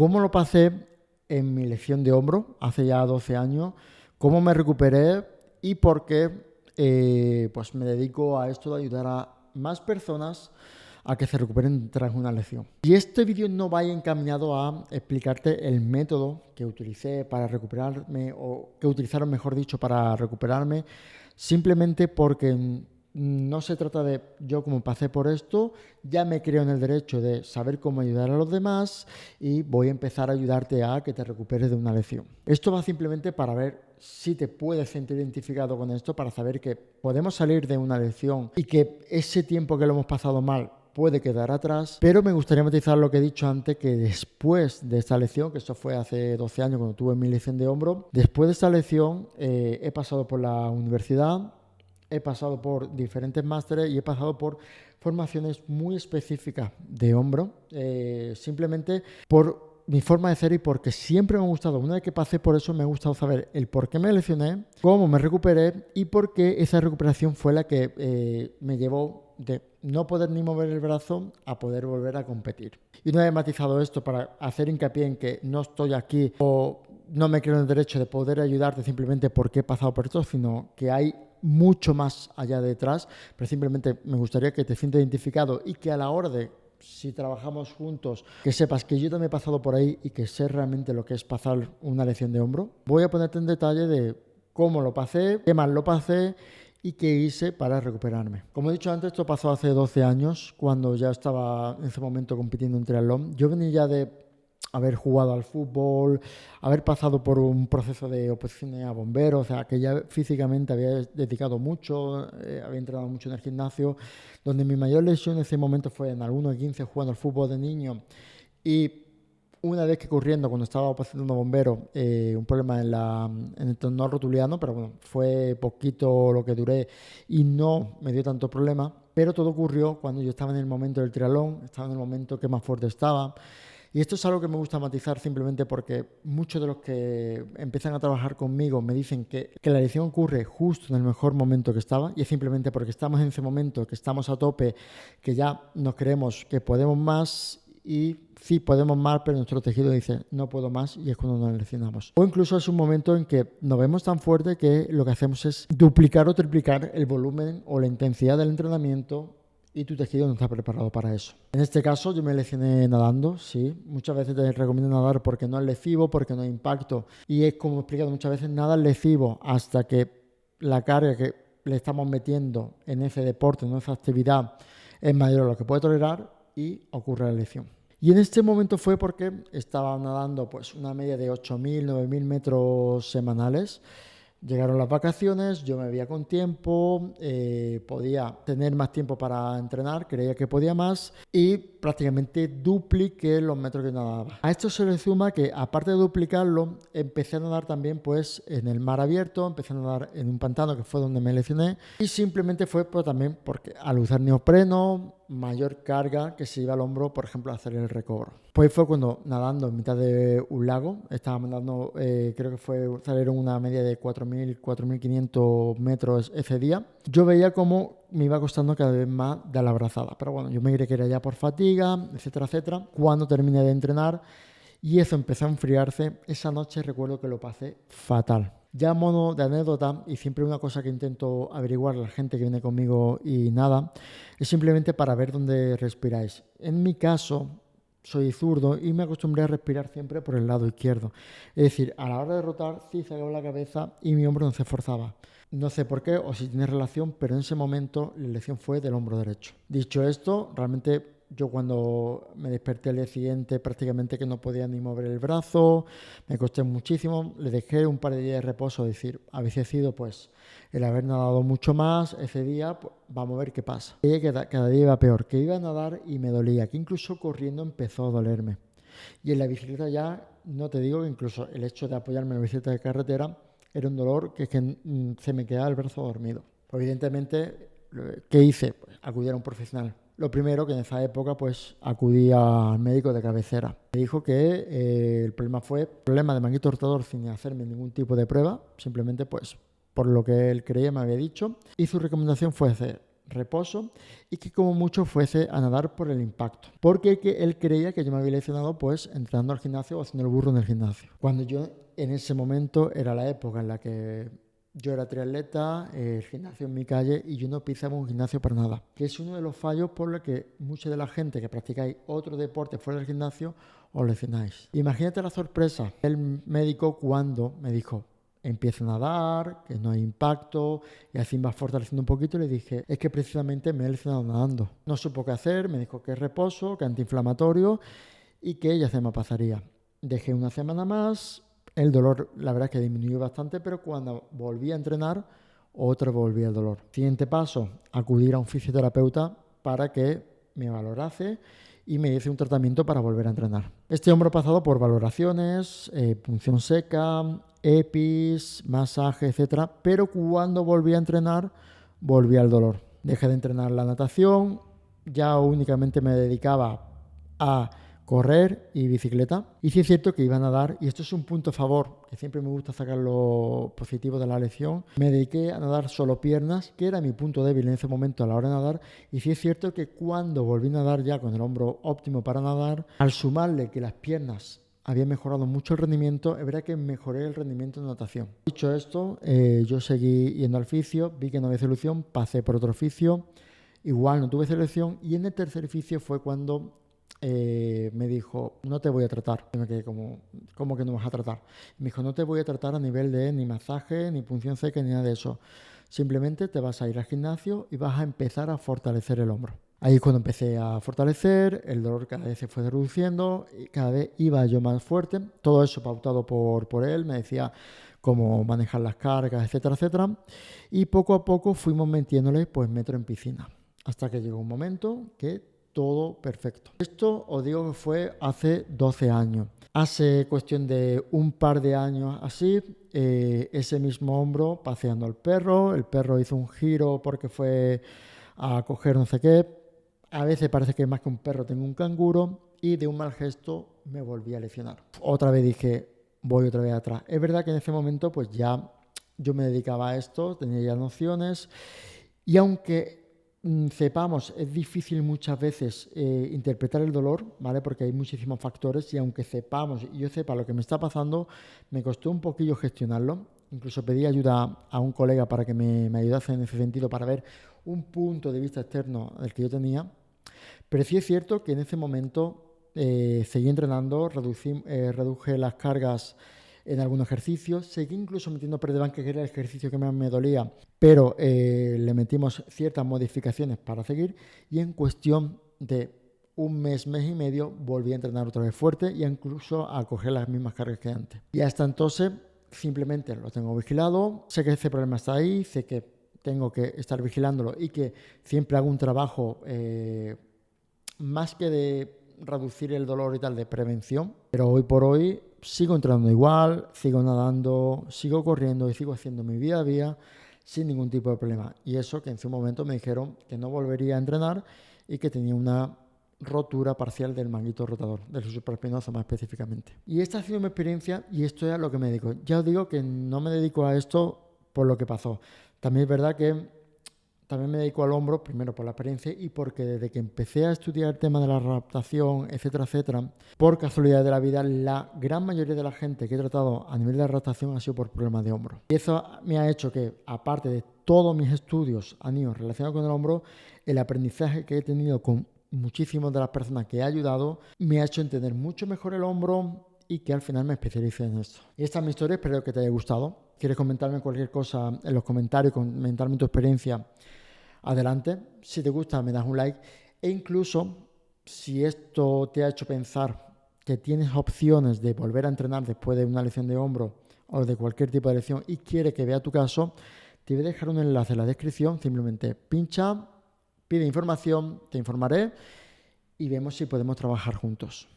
cómo lo pasé en mi lesión de hombro hace ya 12 años, cómo me recuperé y por qué pues me dedico a esto de ayudar a más personas a que se recuperen tras una lesión. Y este vídeo no va encaminado a explicarte el método que utilicé para recuperarme, o que utilizaron, mejor dicho, para recuperarme, simplemente porque no se trata de yo, como pasé por esto, ya me creo en el derecho de saber cómo ayudar a los demás y voy a empezar a ayudarte a que te recuperes de una lesión. Esto va simplemente para ver si te puedes sentir identificado con esto, para saber que podemos salir de una lesión y que ese tiempo que lo hemos pasado mal puede quedar atrás, pero me gustaría matizar lo que he dicho antes, que después de esta lesión, que eso fue hace 12 años cuando tuve mi lesión de hombro, después de esta lesión he pasado por la universidad, he pasado por diferentes másteres y he pasado por formaciones muy específicas de hombro, simplemente por mi forma de ser y porque siempre me ha gustado. Una vez que pasé por eso, me ha gustado saber el por qué me lesioné, cómo me recuperé y por qué esa recuperación fue la que me llevó de no poder ni mover el brazo a poder volver a competir. Y una vez matizado esto, para hacer hincapié en que no estoy aquí o no me creo en el derecho de poder ayudarte simplemente porque he pasado por esto, sino que hay mucho más allá detrás, pero simplemente me gustaría que te sientas identificado y que a la hora de, si trabajamos juntos, que sepas que yo también he pasado por ahí y que sé realmente lo que es pasar una lesión de hombro. Voy a ponerte en detalle de cómo lo pasé, qué mal lo pasé y qué hice para recuperarme. Como he dicho antes, esto pasó hace 12 años, cuando ya estaba en ese momento compitiendo en triatlón. Yo venía ya de haber jugado al fútbol, haber pasado por un proceso de oposición a bomberos, o sea, que ya físicamente había dedicado mucho, había entrenado mucho en el gimnasio, donde mi mayor lesión en ese momento fue en algunos 15 jugando al fútbol de niño, y una vez que corriendo, cuando estaba oposicionando a bomberos, un problema en el tendón rotuliano, pero bueno, fue poquito lo que duré y no me dio tanto problema, pero todo ocurrió cuando yo estaba en el momento del triatlón, estaba en el momento que más fuerte estaba. Y esto es algo que me gusta matizar simplemente porque muchos de los que empiezan a trabajar conmigo me dicen que la lesión ocurre justo en el mejor momento que estaba, y es simplemente porque estamos en ese momento, que estamos a tope, que ya nos creemos que podemos más, y sí podemos más, pero nuestro tejido dice no puedo más, y es cuando nos lesionamos. O incluso es un momento en que nos vemos tan fuerte que lo que hacemos es duplicar o triplicar el volumen o la intensidad del entrenamiento, y tu tejido no está preparado para eso. En este caso yo me lesioné nadando, sí. Muchas veces te recomiendo nadar porque no es lesivo, porque no hay impacto. Y es como he explicado muchas veces, nada es lesivo hasta que la carga que le estamos metiendo en ese deporte, en esa actividad, es mayor a lo que puede tolerar y ocurre la lesión. Y en este momento fue porque estaba nadando pues una media de 8.000, 9.000 metros semanales. Llegaron las vacaciones, yo me veía con tiempo, podía tener más tiempo para entrenar, creía que podía más, y prácticamente dupliqué los metros que nadaba. A esto se le suma que, aparte de duplicarlo, empecé a nadar también pues en el mar abierto, empecé a nadar en un pantano, que fue donde me lesioné, y simplemente fue pues, también porque al usar neopreno, mayor carga que se iba al hombro, por ejemplo, a hacer el recobro. Pues fue cuando, nadando en mitad de un lago, estábamos nadando, creo que salieron una media de 4.000, 4.500 metros ese día. Yo veía cómo me iba costando cada vez más dar la brazada, pero bueno, yo me creí que era ya por fatiga, etcétera, etcétera. Cuando terminé de entrenar y eso empezó a enfriarse, esa noche recuerdo que lo pasé fatal. Ya a modo de anécdota, y siempre una cosa que intento averiguar a la gente que viene conmigo y nada, es simplemente para ver dónde respiráis. En mi caso, soy zurdo y me acostumbré a respirar siempre por el lado izquierdo. Es decir, a la hora de rotar, sí sacaba la cabeza y mi hombro no se esforzaba. No sé por qué o si tiene relación, pero en ese momento la lesión fue del hombro derecho. Dicho esto, realmente yo cuando me desperté al día siguiente prácticamente que no podía ni mover el brazo, me costé muchísimo, le dejé un par de días de reposo, es decir, había sido pues el haber nadado mucho más ese día, pues, vamos a ver qué pasa. Y cada día iba peor, que iba a nadar y me dolía, que incluso corriendo empezó a dolerme. Y en la bicicleta ya, no te digo que incluso el hecho de apoyarme en la bicicleta de carretera era un dolor que se me quedaba el brazo dormido. Pues evidentemente, ¿qué hice? Pues acudir a un profesional. Lo primero, que en esa época pues acudí al médico de cabecera. Me dijo que el problema fue problema de manguito rotador sin hacerme ningún tipo de prueba, simplemente pues por lo que él creía me había dicho. Y su recomendación fue hacer reposo y que como mucho fuese a nadar por el impacto. Porque él creía que yo me había lesionado pues entrando al gimnasio o haciendo el burro en el gimnasio. Cuando yo en ese momento era la época en la que yo era triatleta, el gimnasio en mi calle y yo no pisaba un gimnasio para nada. Que es uno de los fallos por los que mucha de la gente que practicáis otro deporte fuera del gimnasio os lesionáis. Imagínate la sorpresa del médico cuando me dijo: empieza a nadar, que no hay impacto, y así vas fortaleciendo un poquito. Y le dije: es que precisamente me he lesionado nadando. No supo qué hacer, me dijo que es reposo, que antiinflamatorio y que ya se me pasaría. Dejé una semana más, el dolor la verdad es que disminuyó bastante, pero cuando volví a entrenar, otra volvía el dolor. Siguiente paso, acudir a un fisioterapeuta para que me valorase y me hice un tratamiento para volver a entrenar. Este hombro ha pasado por valoraciones, punción seca, EPIs, masaje, etcétera, pero cuando volví a entrenar, volví al dolor. Dejé de entrenar la natación, ya únicamente me dedicaba a correr y bicicleta. Y sí es cierto que iba a nadar, y esto es un punto a favor, que siempre me gusta sacar lo positivo de la lesión. Me dediqué a nadar solo piernas, que era mi punto débil en ese momento a la hora de nadar. Y sí es cierto que cuando volví a nadar ya con el hombro óptimo para nadar, al sumarle que las piernas había mejorado mucho el rendimiento, es verdad que mejoré el rendimiento de natación. Dicho esto, yo seguí yendo al fisio, vi que no había solución, pasé por otro fisio, igual no tuve solución, y en el tercer fisio fue cuando me dijo: no te voy a tratar. Y me quedé como, ¿cómo que no vas a tratar? Me dijo: no te voy a tratar a nivel de ni masaje, ni punción seca, ni nada de eso. Simplemente te vas a ir al gimnasio y vas a empezar a fortalecer el hombro. Ahí es cuando empecé a fortalecer, el dolor cada vez se fue reduciendo y cada vez iba yo más fuerte. Todo eso pautado por él, me decía cómo manejar las cargas, etcétera, etcétera. Y poco a poco fuimos metiéndole pues metro en piscina. Hasta que llegó un momento que todo perfecto. Esto os digo que fue hace 12 años. Hace cuestión de un par de años así, ese mismo hombro paseando al perro, el perro hizo un giro porque fue a coger no sé qué. A veces parece que más que un perro tengo un canguro, y de un mal gesto me volví a lesionar. Otra vez dije: voy otra vez atrás. Es verdad que en ese momento pues ya yo me dedicaba a esto, tenía ya nociones, y aunque sepamos, es difícil muchas veces interpretar el dolor, ¿vale? Porque hay muchísimos factores, y aunque sepamos y yo sepa lo que me está pasando, me costó un poquillo gestionarlo. Incluso pedí ayuda a un colega para que me ayudase en ese sentido, para ver un punto de vista externo del que yo tenía. Pero sí es cierto que en ese momento seguí entrenando, reduje las cargas en algunos ejercicios, seguí incluso metiendo press de banca, que era el ejercicio que más me dolía, pero le metimos ciertas modificaciones para seguir, y en cuestión de un mes, mes y medio, volví a entrenar otra vez fuerte y incluso a coger las mismas cargas que antes. Y hasta entonces simplemente lo tengo vigilado, sé que ese problema está ahí, sé que tengo que estar vigilándolo y que siempre hago un trabajo más que de reducir el dolor y tal, de prevención, pero hoy por hoy sigo entrenando igual, sigo nadando, sigo corriendo y sigo haciendo mi vida a día sin ningún tipo de problema. Y eso que en su momento me dijeron que no volvería a entrenar y que tenía una rotura parcial del manguito rotador, del supraespinoso más específicamente. Y esta ha sido mi experiencia y esto es a lo que me dedico. Ya os digo que no me dedico a esto por lo que pasó. También es verdad que también me dedico al hombro, primero por la experiencia y porque desde que empecé a estudiar el tema de la adaptación, etcétera, etcétera, por casualidad de la vida, la gran mayoría de la gente que he tratado a nivel de adaptación ha sido por problemas de hombro. Y eso me ha hecho que, aparte de todos mis estudios años relacionados con el hombro, el aprendizaje que he tenido con muchísimas de las personas que he ayudado me ha hecho entender mucho mejor el hombro y que al final me especialicé en esto. Y esta es mi historia, espero que te haya gustado. ¿Quieres comentarme cualquier cosa en los comentarios, comentarme tu experiencia? Adelante, si te gusta me das un like, e incluso si esto te ha hecho pensar que tienes opciones de volver a entrenar después de una lesión de hombro o de cualquier tipo de lesión y quieres que vea tu caso, te voy a dejar un enlace en la descripción, simplemente pincha, pide información, te informaré y vemos si podemos trabajar juntos.